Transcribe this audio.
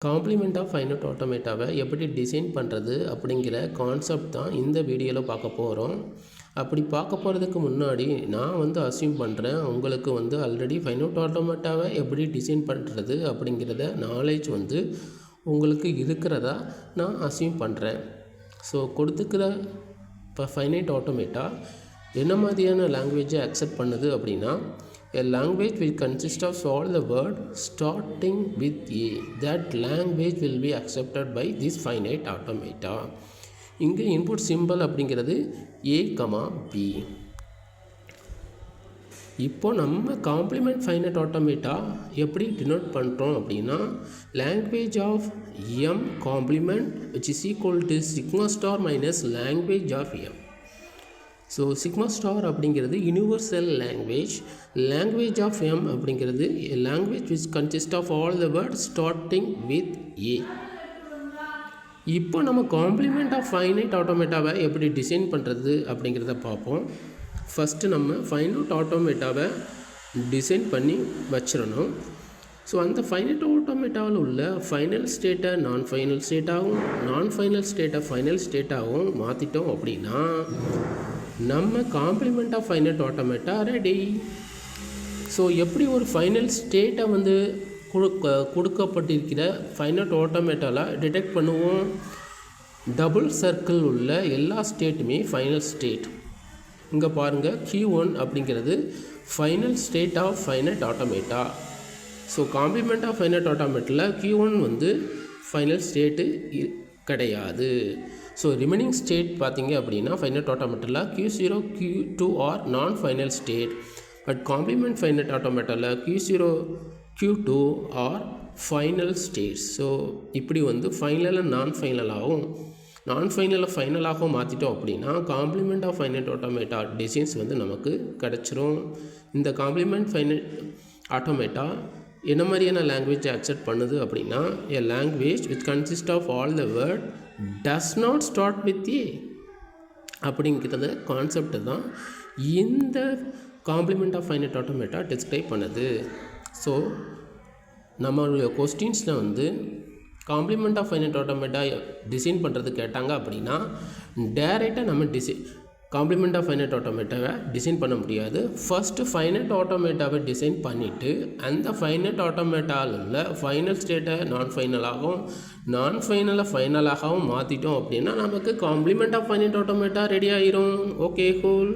Complement of finite ஆட்டோமேட்டாவை எப்படி design பண்ணுறது அப்படிங்கிற கான்செப்ட் தான் இந்த வீடியோவில் பார்க்க போகிறோம். அப்படி பார்க்க போகிறதுக்கு முன்னாடி நான் அஸ்யூம் பண்ணுறேன் உங்களுக்கு ஆல்ரெடி ஃபைனட் ஆட்டோமேட்டாவை எப்படி டிசைன் பண்ணுறது அப்படிங்கிறத நாலேஜ் உங்களுக்கு இருக்கிறதா நான் அஸ்யூம் பண்ணுறேன். ஸோ கொடுத்துக்கிற இப்போ ஃபைனைட் ஆட்டோமேட்டா என்ன மாதிரியான லாங்குவேஜை அக்செப்ட் பண்ணுது அப்படின்னா, a language will consist of all the word starting with a. That language will be accepted by this finite automata. இங்கே input symbol அப்படிங்கிறது a, b. இப்போ நம்ம காம்ப்ளிமெண்ட் ஃபைனைட் ஆட்டோமேட்டா எப்படி டினோட் பண்ணுறோம் அப்படின்னா, language of m complement which is equal to sigma star minus language of m. So sigma star அப்படிங்கிறது universal language of M அப்படிங்கிறது language which consist of all the word starting with A. இப்போ நம்ம complement of finite ஆட்டோமேட்டாவை எப்படி design பண்ணுறது அப்படிங்கிறத பார்ப்போம். First நம்ம finite ஆட்டோமேட்டாவை டிசைன் பண்ணி வச்சிடணும். ஸோ அந்த ஃபைனைட் ஆட்டோமேட்டாவில் உள்ள ஃபைனல் ஸ்டேட்டை நான் ஃபைனல் ஸ்டேட்டாகவும் நான் ஃபைனல் ஸ்டேட்டை ஃபைனல் ஸ்டேட்டாகவும் மாற்றிட்டோம் அப்படின்னா நம்ம complement of finite automata ready. So எப்படி ஒரு ஃபைனல் ஸ்டேட்டை கொடுக்கப்பட்டிருக்கிற ஃபைனைட் ஆட்டோமேட்டாவில் டிடெக்ட் பண்ணுவோம். டபுள் சர்க்கிள் உள்ள எல்லா ஸ்டேட்டுமே ஃபைனல் ஸ்டேட். இங்கே பாருங்கள், Q1 அப்படிங்கிறது final state of finite automata. So complement of finite ஆட்டோமேட்டில் Q1 ஃபைனல் ஸ்டேட்டு கிடையாது. ஸோ ரிமைனிங் ஸ்டேட் பார்த்தீங்க அப்படின்னா ஃபைனைட் ஆட்டோமேட்டில் Q0 Q2 are non final state. But complement finite ஆட்டோமேட்டில் Q0 Q2 are final states. So இப்படி ஃபைனலில் நான் ஃபைனலாகவும் ஃபைனலாகவும் மாற்றிட்டோம் அப்படின்னா complement of finite automata designs நமக்கு கிடச்சிரும். இந்த காம்ப்ளிமெண்ட் ஃபைனைட் ஆட்டோமேட்டா என்ன மாதிரியான லாங்குவேஜை அக்செப்ட் பண்ணுது அப்படின்னா, a language which consists of all the word does not start with a அப்படிங்கிறத கான்செப்ட் தான் இந்த complement of finite automata describe பண்ணுது. ஸோ நம்மளுடைய கொஸ்டின்ஸில் complement of finite automata design பண்ணுறது கேட்டாங்க அப்படின்னா டைரெக்டாக நம்ம காம்ப்ளிமெண்ட் ஆஃப் ஃபைனைட் ஆட்டோமேட்டாவை டிசைன் பண்ண முடியாது. ஃபஸ்ட்டு ஃபைனைட் ஆட்டோமேட்டாவை டிசைன் பண்ணிவிட்டு அந்த ஃபைனைட் ஆட்டோமேட்டாவில் ஃபைனல் ஸ்டேட்டை நான் ஃபைனலாகவும் மாற்றிட்டோம் அப்படின்னா நமக்கு complement of finite automata ready ஆயிரும். Okay, cool.